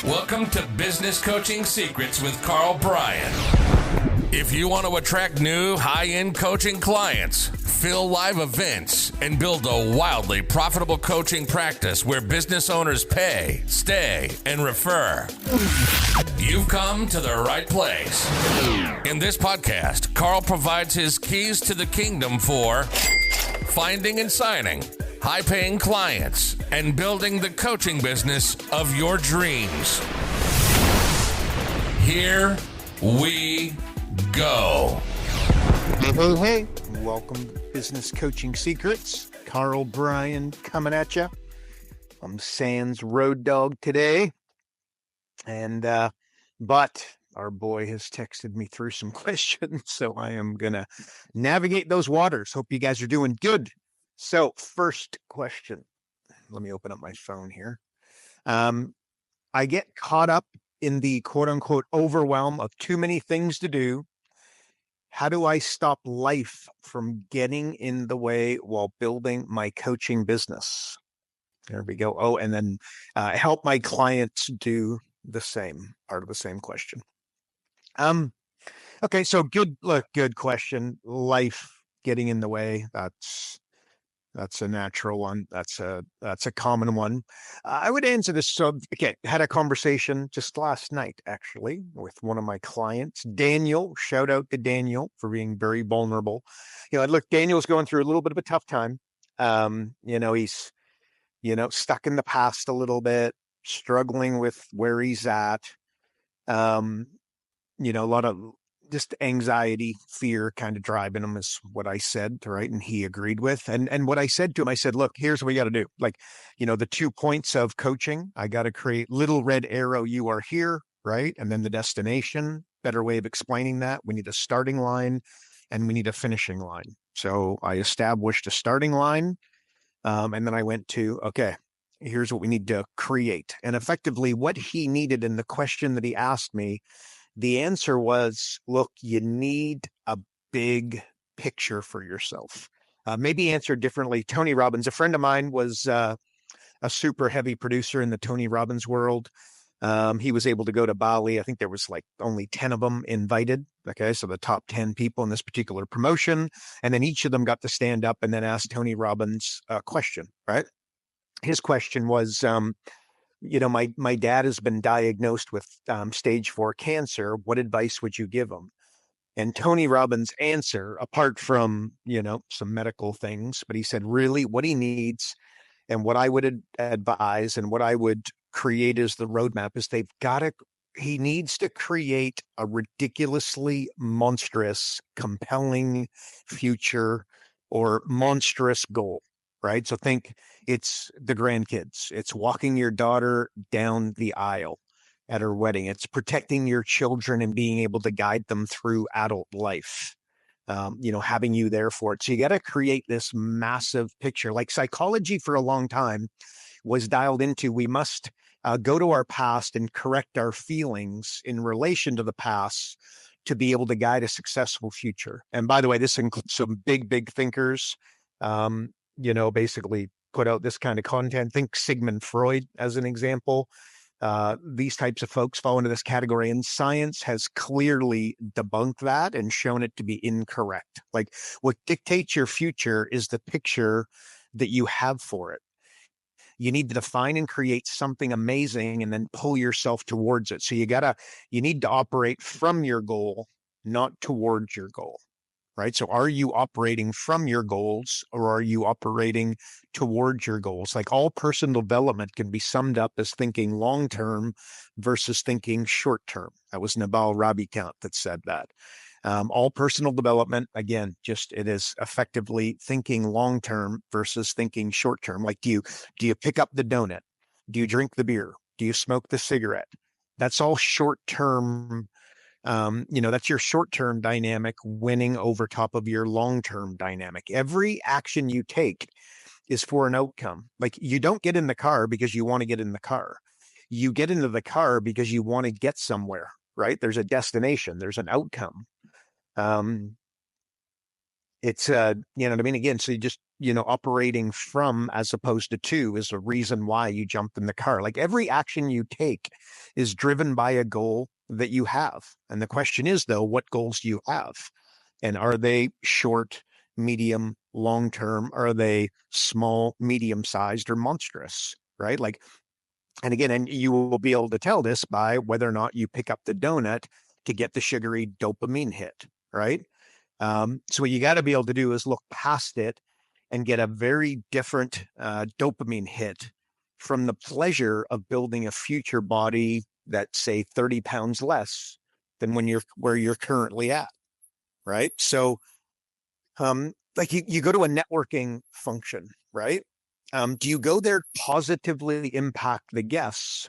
Welcome to Business Coaching Secrets with Karl Bryan. If you want to attract new high-end coaching clients, fill live events, and build a wildly profitable coaching practice where business owners pay, stay, and refer, you've come to the right place. In this podcast, Karl provides his keys to the kingdom for finding and signing high-paying clients and building the coaching business of your dreams. Here we go. Hey. Welcome to Business Coaching Secrets. Karl Bryan coming at you. I'm Sans Road Dog today. But our boy has texted me through some questions, so I am going to navigate those waters. Hope you guys are doing good. So first question, let me open up my phone here. I get caught up in the quote unquote overwhelm of too many things to do. How do I stop life from getting in the way while building my coaching business? There we go. Oh, and then help my clients do the same, part of the same question. Okay, so good question. Life getting in the way. That's a natural one. That's a common one. I would answer this. So, okay, had a conversation just last night, actually, with one of my clients, Daniel. Shout out to Daniel for being very vulnerable. Look, Daniel's going through a little bit of a tough time. He's, stuck in the past a little bit, struggling with where he's at. A lot of just anxiety, fear kind of driving him is what I said, right? And he agreed with. And what I said to him, I said, look, here's what we got to do. The 2 points of coaching, I got to create little red arrow, you are here, right? And then the destination, better way of explaining that. We need a starting line and we need a finishing line. So I established a starting line. And then I went to, okay, here's what we need to create. And effectively what he needed in the question that he asked me, the answer was, look, you need a big picture for yourself. Maybe answered differently. Tony Robbins, a friend of mine, was a super heavy producer in the Tony Robbins world. He was able to go to Bali. I think there was only 10 of them invited. Okay, so the top 10 people in this particular promotion. And then each of them got to stand up and then ask Tony Robbins a question, right? His question was, my dad has been diagnosed with stage 4 cancer. What advice would you give him? And Tony Robbins' answer, apart from, some medical things, but he said, really what he needs and what I would advise and what I would create as the roadmap is he needs to create a ridiculously monstrous, compelling future or monstrous goal. Right? So think it's the grandkids. It's walking your daughter down the aisle at her wedding. It's protecting your children and being able to guide them through adult life, having you there for it. So you got to create this massive picture. Like psychology for a long time was dialed into, we must go to our past and correct our feelings in relation to the past to be able to guide a successful future. And by the way, this includes some big thinkers, basically put out this kind of content. Think Sigmund Freud as an example. These types of folks fall into this category, and science has clearly debunked that and shown it to be incorrect. What dictates your future is the picture that you have for it. You need to define and create something amazing and then pull yourself towards it. So you need to operate from your goal, not towards your goal. Right? So are you operating from your goals or are you operating towards your goals? All personal development can be summed up as thinking long-term versus thinking short-term. That was Naval Ravikant that said that. All personal development, again, it is effectively thinking long-term versus thinking short-term. Do you pick up the donut? Do you drink the beer? Do you smoke the cigarette? That's all short-term. That's your short-term dynamic winning over top of your long-term dynamic. Every action you take is for an outcome. You don't get in the car because you want to get in the car. You get into the car because you want to get somewhere, right? There's a destination, there's an outcome. It's, you know what I mean? Again, so operating from as opposed to is the reason why you jumped in the car. Like every action you take is driven by a goal that you have. And the question is, though, what goals do you have? And are they short, medium, long term? Are they small, medium sized, or monstrous? Right? Like, and again, and you will be able to tell this by whether or not you pick up the donut to get the sugary dopamine hit, right? So what you got to be able to do is look past it and get a very different dopamine hit from the pleasure of building a future body that's, say, 30 pounds less than when you're where you're currently at, right? So like you go to a networking function, right? Do you go there to positively impact the guests,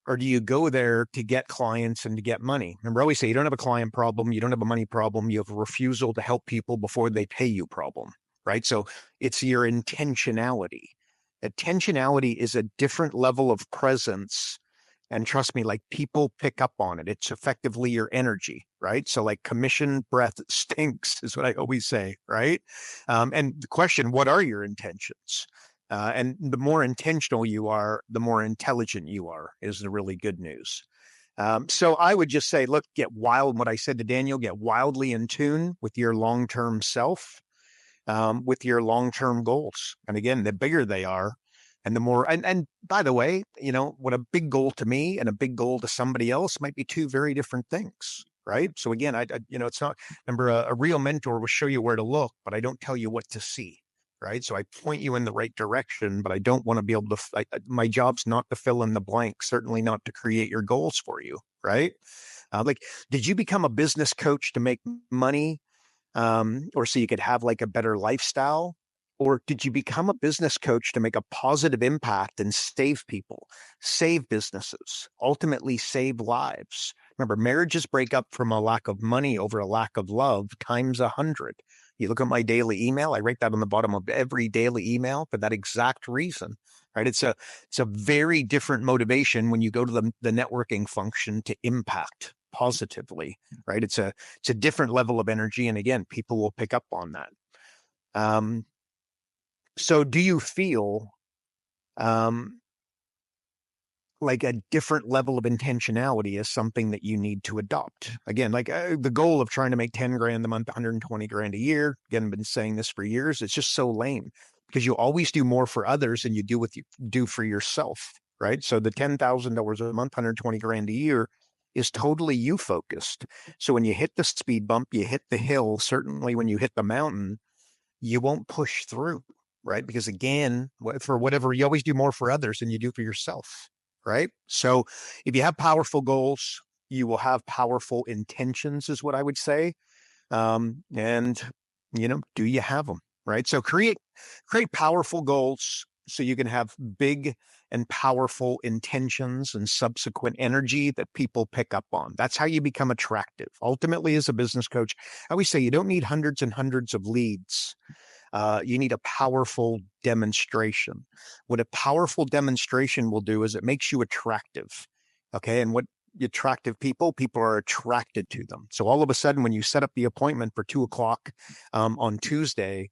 or do you go there to get clients and to get money? Remember, I always say you don't have a client problem, you don't have a money problem, you have a refusal to help people before they pay you problem, right? So it's your intentionality. Intentionality is a different level of presence. And trust me, like people pick up on it. It's effectively your energy, right? So like commission breath stinks is what I always say, right? And the question, what are your intentions? And the more intentional you are, the more intelligent you are, is the really good news. So I would just say, look, get wild. What I said to Daniel, get wildly in tune with your long-term self, with your long-term goals. And again, the bigger they are, and the more, and by the way, what a big goal to me and a big goal to somebody else might be two very different things, right? So again, it's not, remember, a real mentor will show you where to look, but I don't tell you what to see, right? So I point you in the right direction, but I don't want to be able to, my job's not to fill in the blank, certainly not to create your goals for you, right? Like, did you become a business coach to make money, or so you could have like a better lifestyle? Or did you become a business coach to make a positive impact and save people, save businesses, ultimately save lives? Remember, marriages break up from a lack of money over a lack of love times 100. You look at my daily email, I write that on the bottom of every daily email for that exact reason, right? It's a very different motivation when you go to the networking function to impact positively, right? It's a different level of energy. And again, people will pick up on that. So do you feel like a different level of intentionality is something that you need to adopt? Again, like the goal of trying to make 10 grand a month, 120 grand a year. Again, I've been saying this for years. It's just so lame because you always do more for others than you do what you do for yourself, right? So the $10,000 a month, 120 grand a year is totally you focused. So when you hit the speed bump, you hit the hill, certainly when you hit the mountain, you won't push through, right? Because again, for whatever, you always do more for others than you do for yourself, right? So if you have powerful goals, you will have powerful intentions, is what I would say. And, do you have them, right? So create powerful goals so you can have big and powerful intentions and subsequent energy that people pick up on. That's how you become attractive. Ultimately, as a business coach, I always say you don't need hundreds and hundreds of leads. You need a powerful demonstration. What a powerful demonstration will do is it makes you attractive. Okay. And what attractive people are attracted to them. So all of a sudden, when you set up the appointment for 2:00 on Tuesday,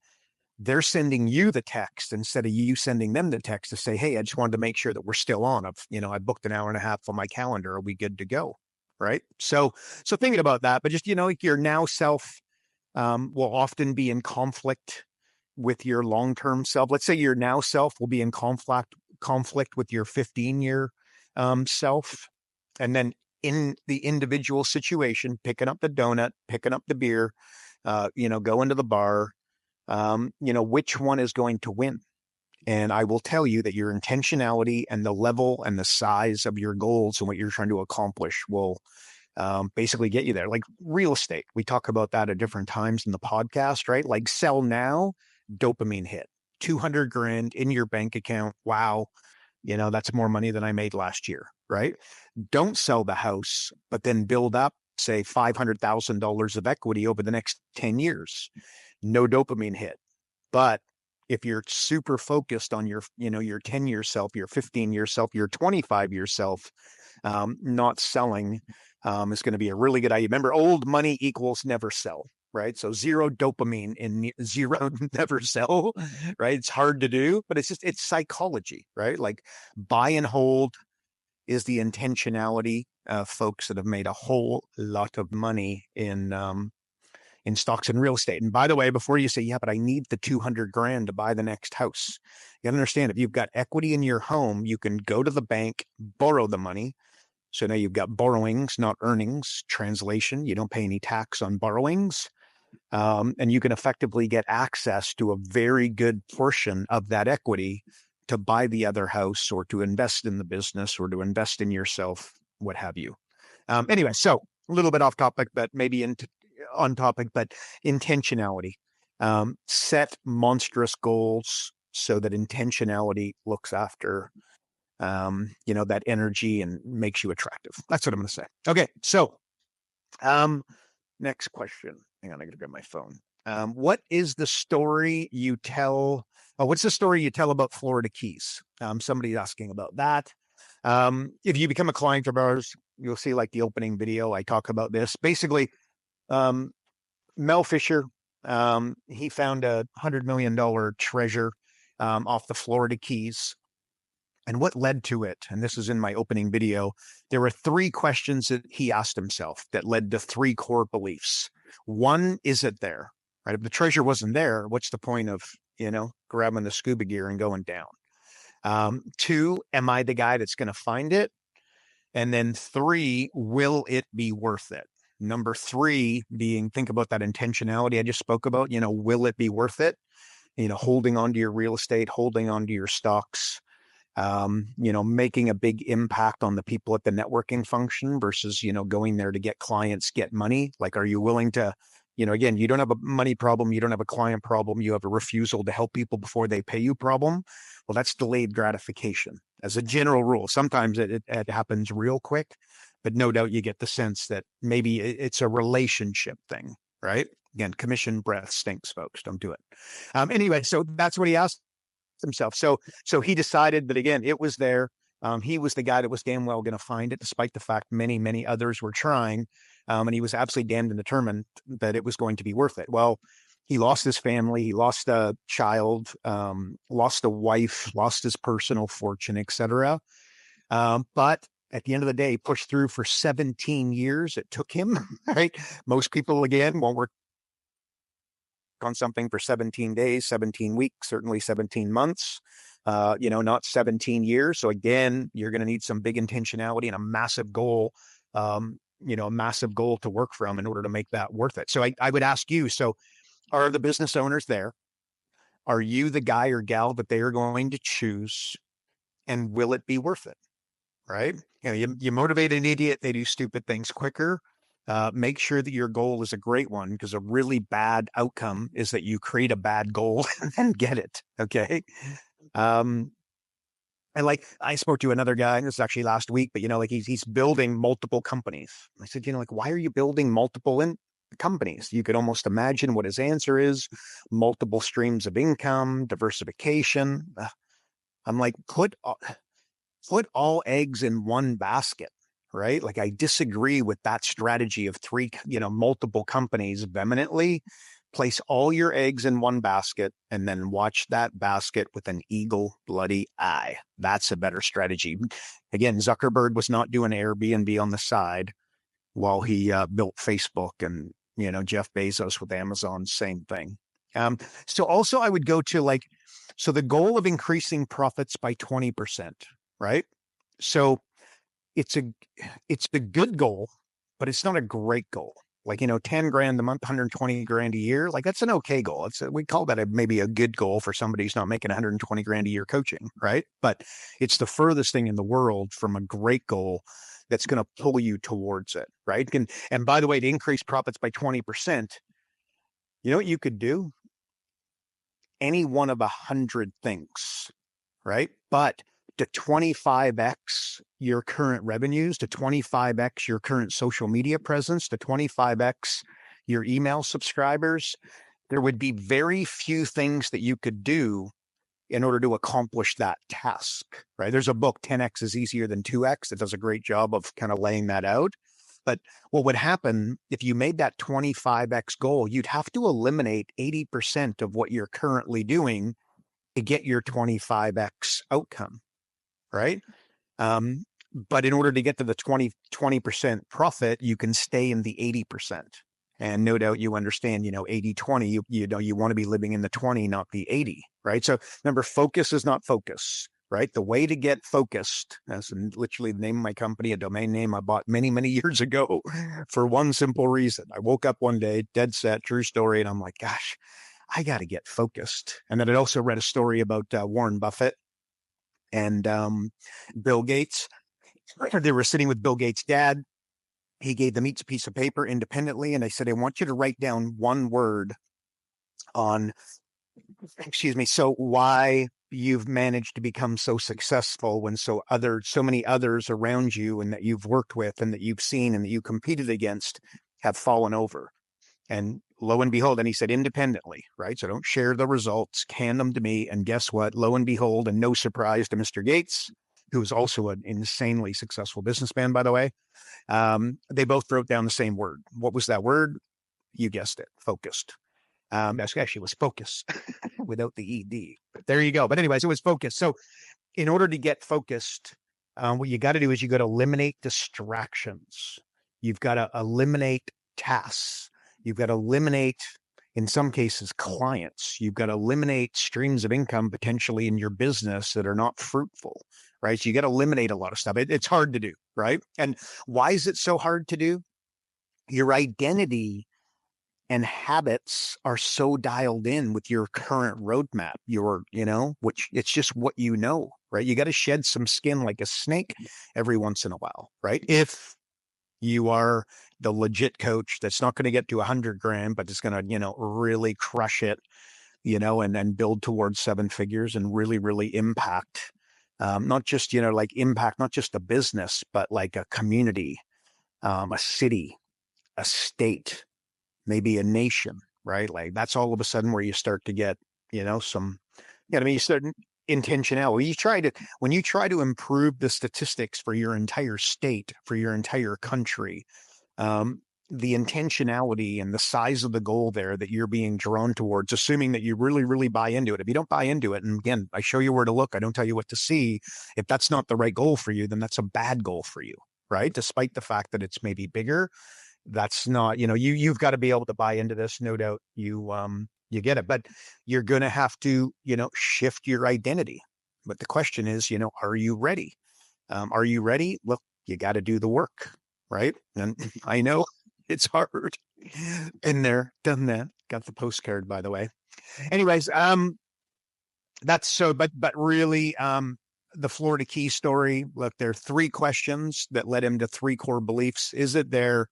they're sending you the text instead of you sending them the text to say, hey, I just wanted to make sure that we're still on. I booked an hour and a half on my calendar. Are we good to go? Right. So thinking about that, but just, like your now self will often be in conflict with your long-term self. Let's say your now self will be in conflict with your 15-year self. And then in the individual situation, picking up the donut, picking up the beer, going to the bar, which one is going to win? And I will tell you that your intentionality and the level and the size of your goals and what you're trying to accomplish will basically get you there. Like real estate, we talk about that at different times in the podcast, right? Like sell now, dopamine hit, 200 grand in your bank account. Wow. That's more money than I made last year, right? Don't sell the house, but then build up, say, $500,000 of equity over the next 10 years. No dopamine hit. But if you're super focused on your 10-year self, your 15-year self, your 25-year self, not selling is going to be a really good idea. Remember, old money equals never sell. right? So zero dopamine in zero never sell, right? It's hard to do, but it's psychology, right? Like buy and hold is the intentionality of folks that have made a whole lot of money in stocks and real estate. And by the way, before you say, yeah, but I need the 200 grand to buy the next house, you gotta understand if you've got equity in your home, you can go to the bank, borrow the money. So now you've got borrowings, not earnings. Translation, you don't pay any tax on borrowings. And you can effectively get access to a very good portion of that equity to buy the other house or to invest in the business or to invest in yourself, what have you. Anyway, so a little bit off topic, but maybe on topic, but intentionality. Set monstrous goals so that intentionality looks after that energy and makes you attractive. That's what I'm going to say. Okay. So, next question. Hang on. I got to grab my phone. What is the story you tell? Oh, what's the story you tell about Florida Keys? Somebody's asking about that. If you become a client of ours, you'll see like the opening video. I talk about this. Basically, Mel Fisher, he found $100 million treasure off the Florida Keys. And what led to it, and this is in my opening video, there were 3 questions that he asked himself that led to 3 core beliefs. One, is it there? Right? If the treasure wasn't there, what's the point of, grabbing the scuba gear and going down? 2, am I the guy that's going to find it? And then 3, will it be worth it? Number 3 being, think about that intentionality I just spoke about, will it be worth it? Holding on to your real estate, holding on to your stocks, making a big impact on the people at the networking function versus, going there to get clients, get money. Like, are you willing to, again, you don't have a money problem. You don't have a client problem. You have a refusal to help people before they pay you problem. Well, that's delayed gratification as a general rule. Sometimes it happens real quick, but no doubt you get the sense that maybe it's a relationship thing, right? Again, commission breath stinks, folks. Don't do it. Anyway, so that's what he asked himself. So he decided that, again, it was there. He was the guy that was damn well going to find it, despite the fact many, many others were trying. And he was absolutely damned and determined that it was going to be worth it. Well, he lost his family. He lost a child, lost a wife, lost his personal fortune, etc. But at the end of the day, pushed through for 17 years. It took him, right? Most people, again, won't work on something for 17 days, 17 weeks, certainly 17 months, not 17 years. So again, you're going to need some big intentionality and a massive goal, a massive goal to work from in order to make that worth it. So I would ask you, so are the business owners there? Are you the guy or gal that they are going to choose? And will it be worth it? Right? You motivate an idiot, they do stupid things quicker. Make sure that your goal is a great one, because a really bad outcome is that you create a bad goal and get it. Okay. And like I spoke to another guy, and this is actually last week, but he's building multiple companies. I said, why are you building multiple companies? You could almost imagine what his answer is: multiple streams of income, diversification. I'm like, put all eggs in one basket. Right? Like, I disagree with that strategy of 3, multiple companies vehemently. Place all your eggs in one basket and then watch that basket with an eagle bloody eye. That's a better strategy. Again, Zuckerberg was not doing Airbnb on the side while he built Facebook, and, Jeff Bezos with Amazon, same thing. So also I would go to so the goal of increasing profits by 20%, right? So it's a good goal, but it's not a great goal. 10 grand a month, 120 grand a year. That's an okay goal. We call that maybe a good goal for somebody who's not making 120 grand a year coaching, right? But it's the furthest thing in the world from a great goal that's going to pull you towards it, right? And by the way, to increase profits by 20%, you know what you could do? Any one of 100 things, right? But to 25x your current revenues, to 25x your current social media presence, to 25x your email subscribers, there would be very few things that you could do in order to accomplish that task, right? There's a book, 10x is easier than 2x. It does a great job of kind of laying that out. But what would happen if you made that 25x goal, you'd have to eliminate 80% of what you're currently doing to get your 25x outcome, right? But in order to get to the 20% profit, you can stay in the 80%. And no doubt you understand, 80-20, you want to be living in the 20, not the 80, right? So remember, focus is not focus, right? The way to get focused, that's literally the name of my company, a domain name I bought many, many years ago for one simple reason. I woke up one day, dead set, true story, and I'm like, gosh, I got to get focused. And then I also read a story about Warren Buffett and Bill Gates. They were sitting with Bill Gates' dad. He gave them each a piece of paper independently, and I said, I want you to write down one word on, so why you've managed to become so successful when so many others around you and that you've worked with and that you've seen and that you competed against have fallen over. And lo and behold, and he said independently, right? So don't share the results, hand them to me. And guess what? Lo and behold, and no surprise to Mr. Gates, who is also an insanely successful businessman, by the way. They both wrote down the same word. What was that word? You guessed it, focused. Actually, it was focus without the ED. But there you go. But anyways, it was focus. So in order to get focused, what you got to do is you got to eliminate distractions. You've got to eliminate tasks. You've got to eliminate, in some cases, clients. You've got to eliminate streams of income potentially in your business that are not fruitful, right? So you got to eliminate a lot of stuff. It's hard to do, right? And why is it so hard to do? Your identity and habits are so dialed in with your current roadmap, which it's just what you know, right? You got to shed some skin like a snake every once in a while, right? If you are the legit coach that's not going to get to 100 grand, but it's going to, really crush it, and then build towards 7 figures and really, really impact, not just, impact, not just a business, but like a community, a city, a state, maybe a nation, right? Like that's all of a sudden where you start to get, you start intentionality. When you try to improve the statistics for your entire state, for your entire country, the intentionality and the size of the goal there that you're being drawn towards, assuming that you really, really buy into it. If you don't buy into it, and again, I show you where to look, I don't tell you what to see. If that's not the right goal for you, then that's a bad goal for you, right? Despite the fact that it's maybe bigger, that's not, you've got to be able to buy into this. No doubt you get it, but you're going to have to, shift your identity. But the question is, are you ready? Are you ready? Look, you got to do the work, right? And I know it's hard. Been there, done that. Got the postcard, by the way. Anyways, that's so, but really, the Florida Key story, look, there are 3 questions that led him to 3 core beliefs. Is it there?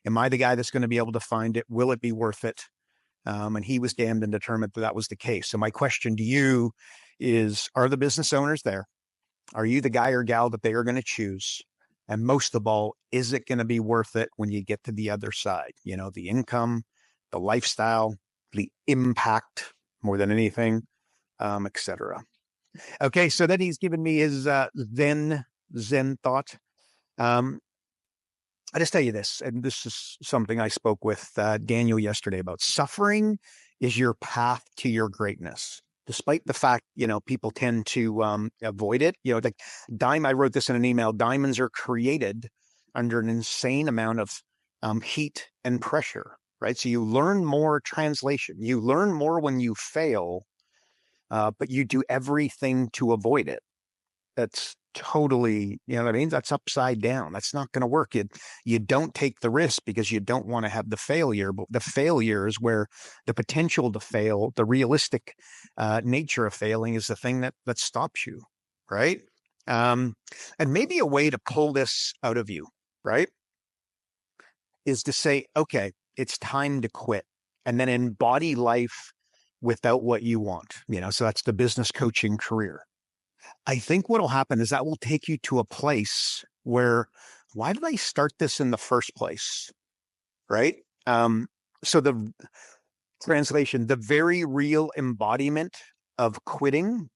Am I the guy that's going to be able to find it? Will it be worth it? And he was damned and determined that was the case. So my question to you is, are the business owners there? Are you the guy or gal that they are going to choose? And most of all, is it going to be worth it when you get to the other side? The income, the lifestyle, the impact more than anything, etc. Okay, so then he's given me his Zen thought. I just tell you this, and this is something I spoke with Daniel yesterday about. Suffering is your path to your greatness. Despite the fact, people tend to avoid it. I wrote this in an email, diamonds are created under an insane amount of heat and pressure, right? So you learn more, translation. You learn more when you fail, but you do everything to avoid it. That's totally, what I mean? That's upside down. That's not going to work. You don't take the risk because you don't want to have the failure, but the failure is where the potential to fail, the realistic nature of failing is the thing that stops you, right? And maybe a way to pull this out of you, right, is to say, okay, it's time to quit, and then embody life without what you want, so that's the business coaching career. I think what will happen is that will take you to a place where, why did I start this in the first place? Right? So the translation, the very real embodiment of quitting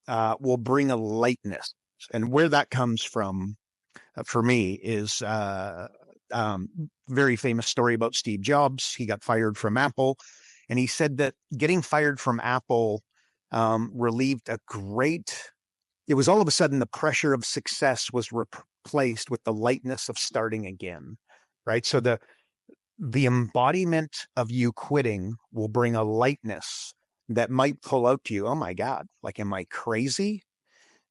will bring a lightness. And where that comes from for me is very famous story about Steve Jobs. He got fired from Apple, and he said that getting fired from Apple relieved it was all of a sudden the pressure of success was replaced with the lightness of starting again, right? So the embodiment of you quitting will bring a lightness that might pull out to you. Oh my God, like, am I crazy?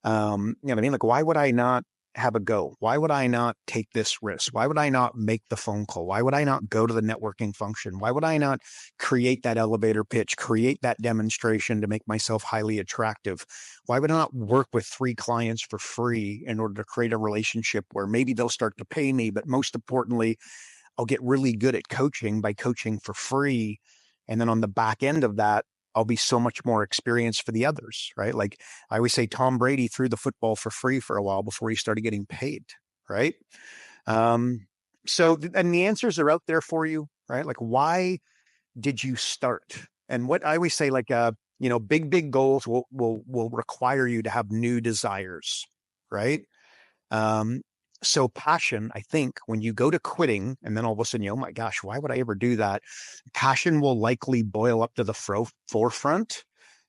You know what I mean? Like, why would I not have a go? Why would I not take this risk? Why would I not make the phone call? Why would I not go to the networking function? Why would I not create that elevator pitch, create that demonstration to make myself highly attractive? Why would I not work with 3 clients for free in order to create a relationship where maybe they'll start to pay me, but most importantly, I'll get really good at coaching by coaching for free. And then on the back end of that, I'll be so much more experienced for the others, right? Like I always say, Tom Brady threw the football for free for a while before he started getting paid, right? And the answers are out there for you, right? Like, why did you start? And what I always say, like, big goals will require you to have new desires, right? So passion, I think, when you go to quitting and then all of a sudden, oh my gosh, why would I ever do that? Passion will likely boil up to the forefront.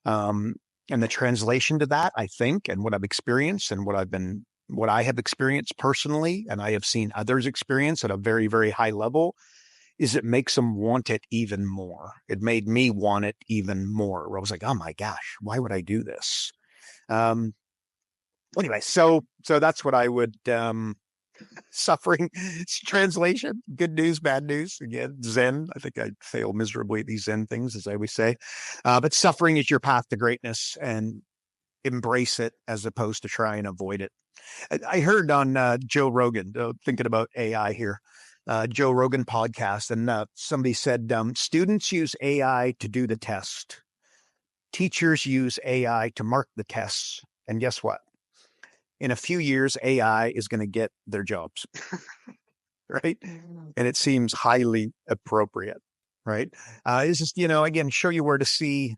And the translation to that, I think, and what I've experienced and what I have experienced personally, and I have seen others experience at a very, very high level, is it makes them want it even more. It made me want it even more. Where I was like, oh my gosh, why would I do this? Anyway, so that's what I would suffering translation, good news, bad news. Again, Zen. I think I fail miserably at these Zen things, as I always say. But suffering is your path to greatness, and embrace it as opposed to try and avoid it. I heard on Joe Rogan, thinking about AI here, Joe Rogan podcast, and somebody said students use AI to do the test. Teachers use AI to mark the tests. And guess what? In a few years, AI is going to get their jobs, right? And it seems highly appropriate, right? It's just, again, show you where to see,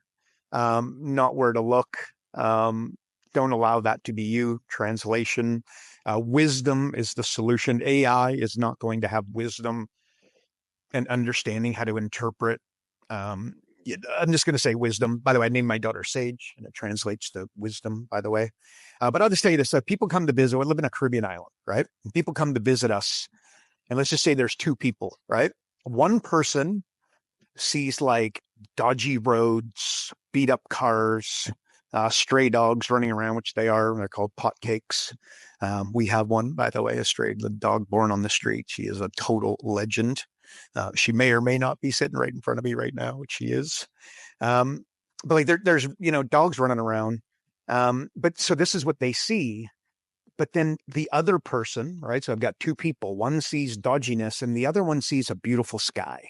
not where to look. Don't allow that to be you. Translation. Wisdom is the solution. AI is not going to have wisdom and understanding how to interpret. I'm just going to say wisdom. By the way, I named my daughter Sage, and it translates to wisdom, by the way. But I'll just tell you this. People come to visit. We live in a Caribbean island, right? And people come to visit us. And let's just say there's 2 people, right? One person sees like dodgy roads, beat up cars, stray dogs running around, which they are. They're called pot cakes. We have one, by the way, the dog born on the street. She is a total legend. She may or may not be sitting right in front of me right now, which she is. But like there's dogs running around. But so this is what they see. But then the other person, right? So I've got 2 people. One sees dodginess, and the other one sees a beautiful sky,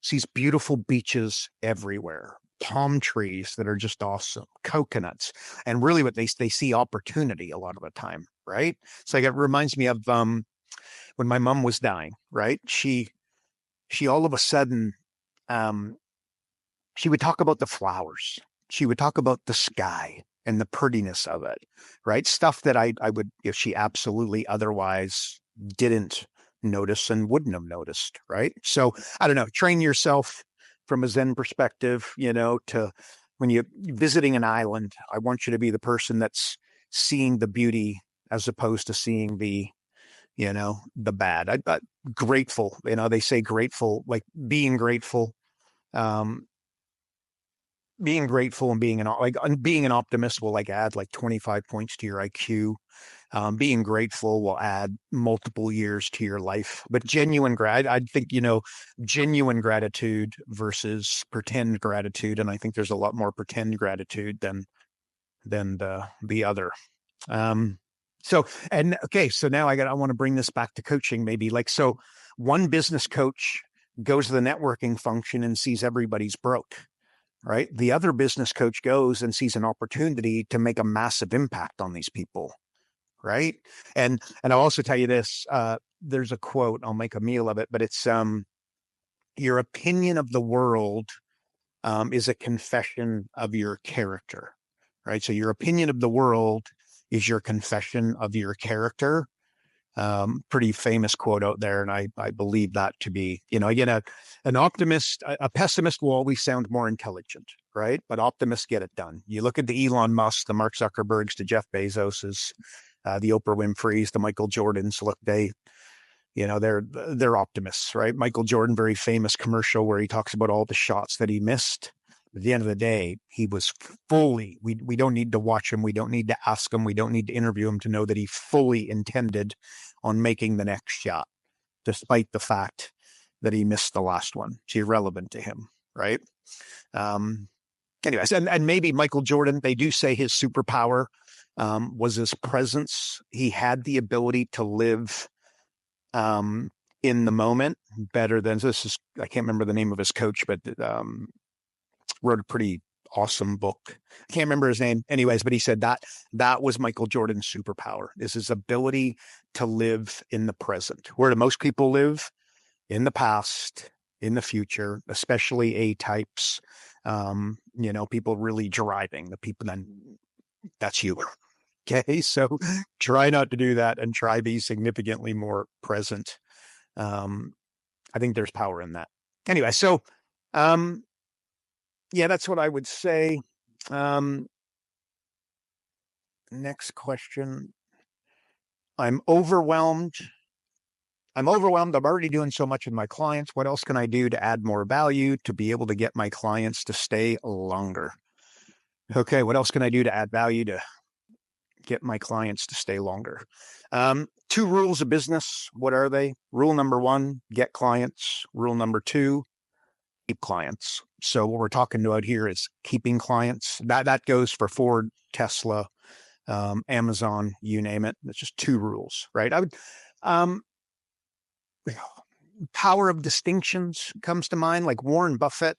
sees beautiful beaches everywhere, palm trees that are just awesome, coconuts, and really what they see opportunity a lot of the time, right? So it reminds me of when my mom was dying, right? She all of a sudden, she would talk about the flowers. She would talk about the sky and the prettiness of it, right? Stuff that I would, if she absolutely otherwise didn't notice and wouldn't have noticed, right? So I don't know, train yourself from a Zen perspective, to when you're visiting an island, I want you to be the person that's seeing the beauty as opposed to seeing the bad. I'm grateful, they say grateful, like being grateful, and being an optimist will add 25 points to your IQ. Being grateful will add multiple years to your life. But I think, genuine gratitude versus pretend gratitude. And I think there's a lot more pretend gratitude than the other. So now I want to bring this back to coaching maybe. So one business coach goes to the networking function and sees everybody's broke. Right. The other business coach goes and sees an opportunity to make a massive impact on these people. Right. And I'll also tell you this, there's a quote, I'll make a meal of it, but it's, your opinion of the world, is a confession of your character. Right. So your opinion of the world is your confession of your character. Pretty famous quote out there. And I believe that to be, again, an optimist, a pessimist will always sound more intelligent, right? But optimists get it done. You look at the Elon Musk, the Mark Zuckerbergs, the Jeff Bezoses, the Oprah Winfreys, the Michael Jordans. Look, they're optimists, right? Michael Jordan, very famous commercial where he talks about all the shots that he missed. At the end of the day, he was fully, we don't need to watch him. We don't need to ask him. We don't need to interview him to know that he fully intended on making the next shot, despite the fact that he missed the last one. It's irrelevant to him, right? Anyways, and maybe Michael Jordan, they do say his superpower was his presence. He had the ability to live in the moment better than I can't remember the name of his coach, but wrote a pretty awesome book. I can't remember his name anyways, but he said that was Michael Jordan's superpower, is his ability to live in the present. Where do most people live? In the past, in the future, especially A-types, people really driving, the people, then that's you. Okay. So try not to do that and try be significantly more present. I think there's power in that. Anyway, so, yeah, that's what I would say. Next question. I'm overwhelmed. I'm already doing so much with my clients. What else can I do to add more value to be able to get my clients to stay longer? Okay, what else can I do to add value to get my clients to stay longer? 2 rules of business. What are they? Rule number 1, get clients. Rule number 2, keep clients. So what we're talking about here is keeping clients. That goes for Ford, Tesla, Amazon, you name it. It's just 2 rules, right? I would, power of distinctions comes to mind, like Warren Buffett.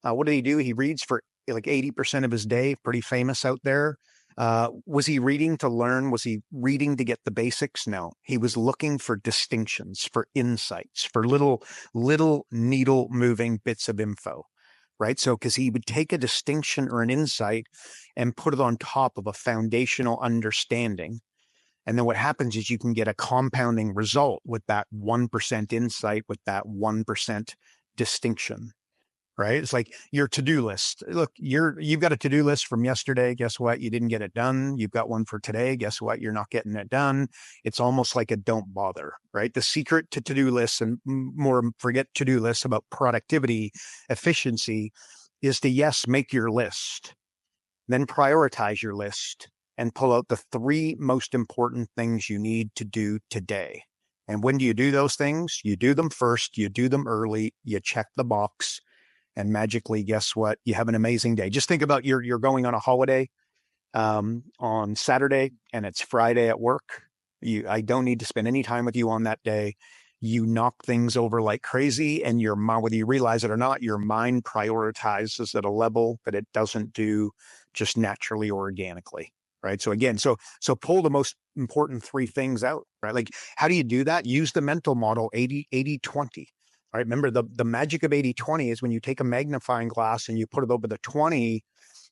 What did he do? He reads for like 80% of his day, pretty famous out there. Was he reading to learn? Was he reading to get the basics? No, he was looking for distinctions, for insights, for little needle moving bits of info, right? So, because he would take a distinction or an insight and put it on top of a foundational understanding. And then what happens is you can get a compounding result with that 1% insight, with that 1% distinction. Right? It's like your to-do list. Look, you've got a to-do list from yesterday. Guess what? You didn't get it done. You've got one for today. Guess what? You're not getting it done. It's almost like a don't bother, right? The secret to to-do lists, and more forget to-do lists, about productivity, efficiency, is to, yes, make your list, then prioritize your list and pull out the 3 most important things you need to do today. And when do you do those things? You do them first. You do them early. You check the box. And magically, guess what? You have an amazing day. Just think about you're going on a holiday on Saturday, and it's Friday at work. I don't need to spend any time with you on that day. You knock things over like crazy, and your mind, whether you realize it or not, your mind prioritizes at a level that it doesn't do just naturally or organically. Right. So again, so pull the most important 3 things out, right? Like, how do you do that? Use the mental model 80-20. All right. Remember, the magic of 80-20 is when you take a magnifying glass and you put it over the 20,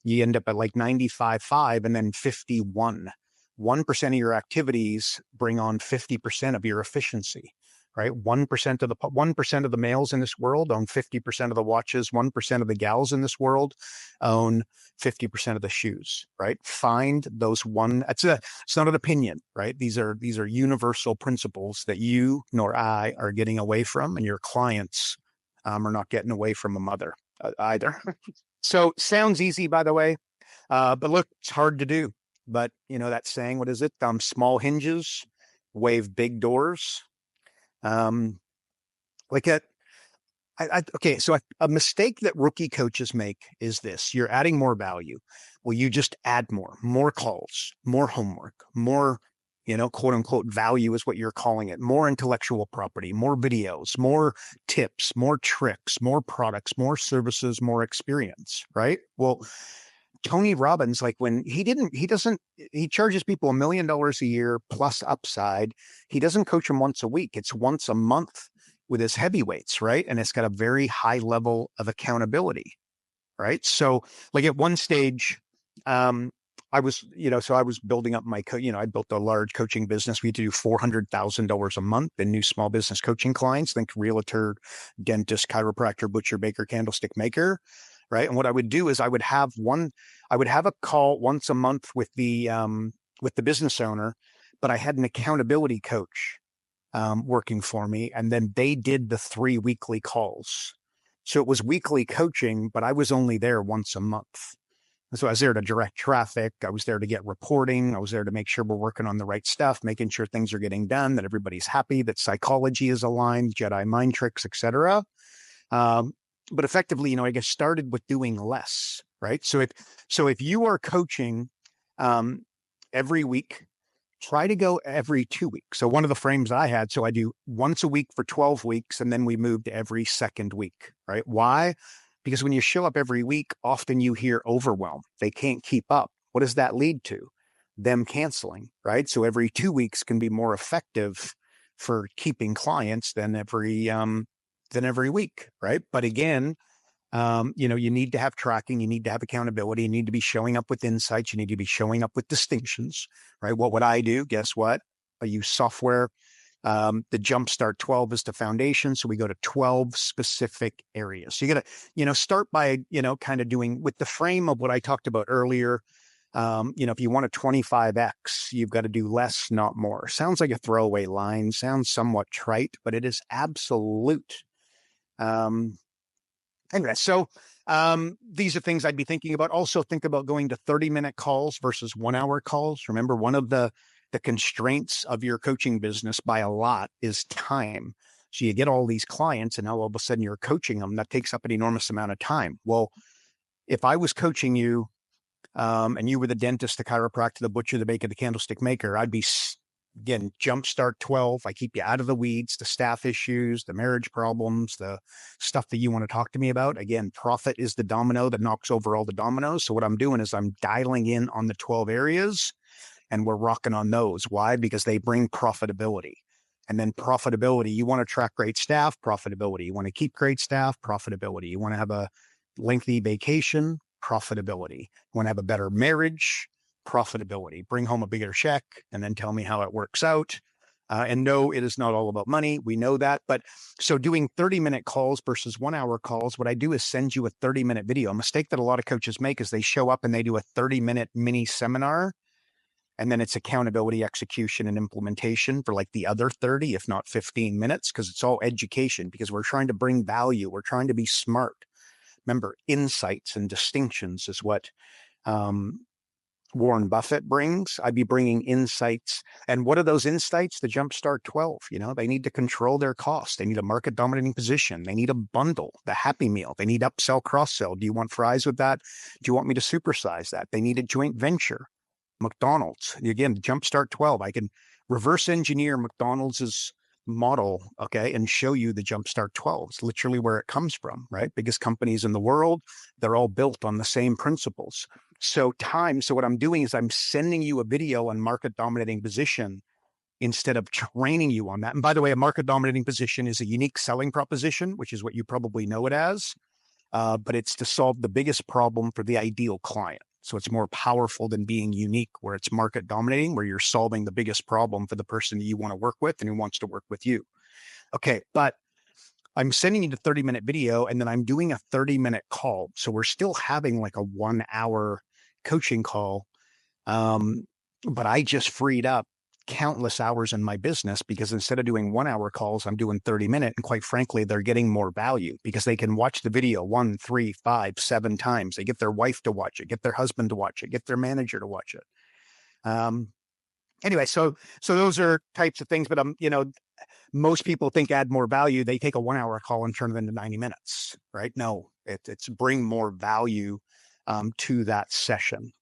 you end up at like 95.5 and then 51. 1% of your activities bring on 50% of your efficiency, right? 1% of the males in this world own 50% of the watches. 1% of the gals in this world own 50% of the shoes, right? Find those it's not an opinion, right? These are universal principles that you nor I are getting away from, and your clients are not getting away from a mother either. So sounds easy, by the way, but look, it's hard to do. But that saying, what is it? Small hinges wave big doors. Okay, so a mistake that rookie coaches make is this: you're adding more value. Well, you just add more calls, more homework, more, quote unquote value is what you're calling it, more intellectual property, more videos, more tips, more tricks, more products, more services, more experience, right? Well, Tony Robbins, like when he charges people $1 million a year plus upside. He doesn't coach them once a week. It's once a month with his heavyweights, right? And it's got a very high level of accountability, right? So like at one stage, I was, so I was building up I built a large coaching business. We had to do $400,000 a month in new small business coaching clients. Think realtor, dentist, chiropractor, butcher, baker, candlestick maker. Right. And what I would do is I would have a call once a month with the business owner, but I had an accountability coach working for me. And then they did the 3 weekly calls. So it was weekly coaching, but I was only there once a month. So I was there to direct traffic. I was there to get reporting. I was there to make sure we're working on the right stuff, making sure things are getting done, that everybody's happy, that psychology is aligned, Jedi mind tricks, etc. But effectively, I get started with doing less, right? So if you are coaching every week, try to go every 2 weeks. So one of the frames I had, so I do once a week for 12 weeks, and then we moved to every second week, right? Why? Because when you show up every week, often you hear overwhelm. They can't keep up. What does that lead to? Them canceling, right? So every 2 weeks can be more effective for keeping clients than every week, right? But again, you need to have tracking, you need to have accountability, you need to be showing up with insights, you need to be showing up with distinctions, right? What would I do? Guess what? I use software. The Jumpstart 12 is the foundation. So we go to 12 specific areas. So you got to, start by, kind of doing with the frame of what I talked about earlier. If you want a 25X, you've got to do less, not more. Sounds like a throwaway line, sounds somewhat trite, but it is absolute. Anyway, so these are things I'd be thinking about. Also think about going to 30-minute calls versus 1-hour calls. Remember, one of the constraints of your coaching business by a lot is time. So you get all these clients and now all of a sudden you're coaching them. That takes up an enormous amount of time. Well, if I was coaching you and you were the dentist, the chiropractor, the butcher, the baker, the candlestick maker, I'd be, again, Jumpstart 12. I keep you out of the weeds, the staff issues, the marriage problems, the stuff that you want to talk to me about. Again, profit is the domino that knocks over all the dominoes. So what I'm doing is I'm dialing in on the 12 areas and we're rocking on those. Why? Because they bring profitability. And then profitability, you want to attract great staff, profitability. You want to keep great staff, profitability. You want to have a lengthy vacation, profitability. You want to have a better marriage, profitability. Bring home a bigger check and then tell me how it works out. And no, it is not all about money. We know that. But so doing 30-minute calls versus 1-hour calls, what I do is send you a 30-minute video. A mistake that a lot of coaches make is they show up and they do a 30-minute mini seminar. And then it's accountability, execution, and implementation for like the other 30, if not 15 minutes, because it's all education, because we're trying to bring value. We're trying to be smart. Remember, insights and distinctions is what Warren Buffett brings. I'd be bringing insights. And what are those insights? The Jumpstart 12, they need to control their costs. They need a market dominating position. They need a bundle, the Happy Meal. They need upsell, cross-sell. Do you want fries with that? Do you want me to supersize that? They need a joint venture. McDonald's, again, Jumpstart 12. I can reverse engineer McDonald's model, okay, and show you the Jumpstart 12. It's literally where it comes from, right? Biggest companies in the world, they're all built on the same principles. So what I'm doing is I'm sending you a video on market dominating position instead of training you on that. And by the way, a market dominating position is a unique selling proposition, which is what you probably know it as, but it's to solve the biggest problem for the ideal client. So it's more powerful than being unique, where it's market dominating, where you're solving the biggest problem for the person that you want to work with and who wants to work with you. Okay, but I'm sending you the 30-minute video and then I'm doing a 30-minute call. So we're still having like a 1-hour coaching call. But I just freed up countless hours in my business because instead of doing 1-hour calls, I'm doing 30-minute. And quite frankly, they're getting more value because they can watch the video 1, 3, 5, 7 times. They get their wife to watch it, get their husband to watch it, get their manager to watch it. Anyway, so those are types of things, but most people think add more value. They take a 1-hour call and turn it into 90 minutes, right? No, it's bring more value to that session.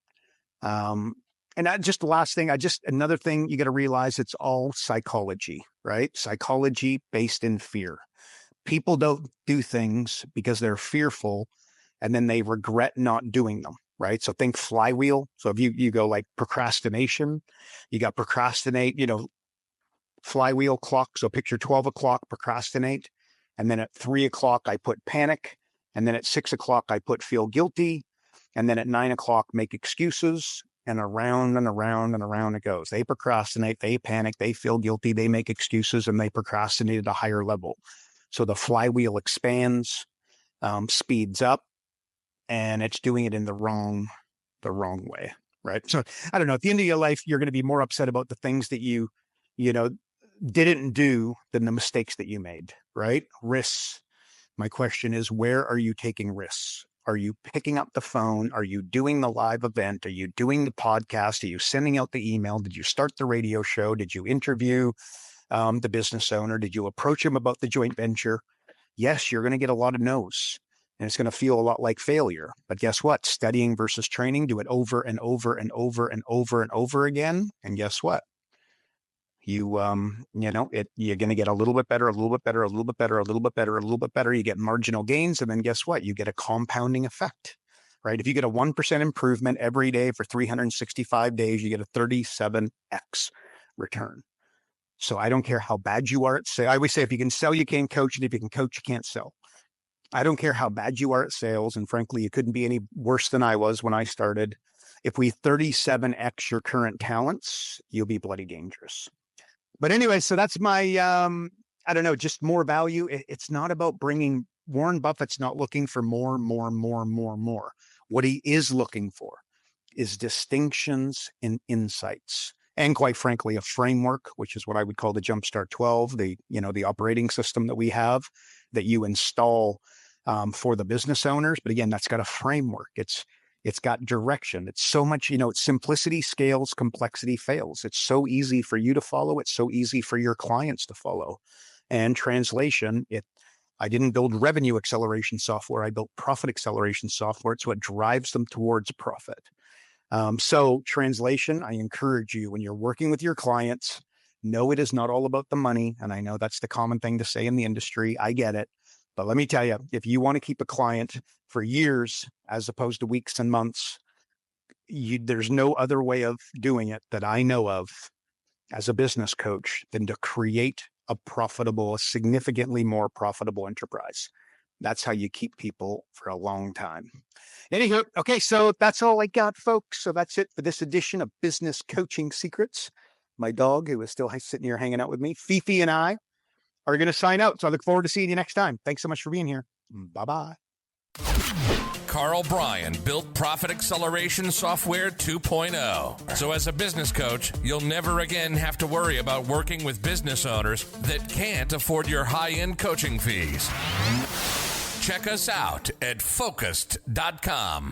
And just the last thing, another thing you got to realize, it's all psychology, right? Psychology based in fear. People don't do things because they're fearful and then they regret not doing them, right? So think flywheel. So if you go like procrastination, you got procrastinate, flywheel clock. So picture 12 o'clock, procrastinate. And then at 3 o'clock, I put panic. And then at 6 o'clock, I put feel guilty. And then at 9 o'clock, make excuses. and around and around and around it goes. They procrastinate, they panic, they feel guilty, they make excuses, and they procrastinate at a higher level. So the flywheel expands, speeds up, and it's doing it in the wrong way, right? So I don't know. At the end of your life, you're going to be more upset about the things that you didn't do than the mistakes that you made, right? Risks. My question is, where are you taking risks? Are you picking up the phone? Are you doing the live event? Are you doing the podcast? Are you sending out the email? Did you start the radio show? Did you interview the business owner? Did you approach him about the joint venture? Yes, you're going to get a lot of no's, and it's going to feel a lot like failure. But guess what? Studying versus training, do it over and over and over and over and over again. And guess what? You're going to get a little bit better, a little bit better, a little bit better, a little bit better, a little bit better. You get marginal gains. And then guess what? You get a compounding effect, right? If you get a 1% improvement every day for 365 days, you get a 37x return. So I don't care how bad you are at sales. I always say, if you can sell, you can't coach. And if you can coach, you can't sell. I don't care how bad you are at sales. And frankly, you couldn't be any worse than I was when I started. If we 37x your current talents, you'll be bloody dangerous. But anyway, so that's my, I don't know, just more value. It's not about bringing, Warren Buffett's not looking for more. What he is looking for is distinctions in insights. And quite frankly, a framework, which is what I would call the Jumpstart 12, the operating system that we have that you install for the business owners. But again, that's got a framework. It's got direction. It's so much, it's simplicity scales, complexity fails. It's so easy for you to follow. It's so easy for your clients to follow. And translation, I didn't build revenue acceleration software. I built profit acceleration software. It's what drives them towards profit. So translation, I encourage you, when you're working with your clients, no, it is not all about the money. And I know that's the common thing to say in the industry. I get it. But let me tell you, if you want to keep a client for years, as opposed to weeks and months, there's no other way of doing it that I know of as a business coach than to create a significantly more profitable enterprise. That's how you keep people for a long time. Anywho, okay, so that's all I got, folks. So that's it for this edition of Business Coaching Secrets. My dog, who is still sitting here hanging out with me, Fifi, and I are going to sign out. So I look forward to seeing you next time. Thanks so much for being here. Bye-bye. Karl Bryan built Profit Acceleration Software 2.0. So as a business coach, you'll never again have to worry about working with business owners that can't afford your high-end coaching fees. Check us out at focused.com.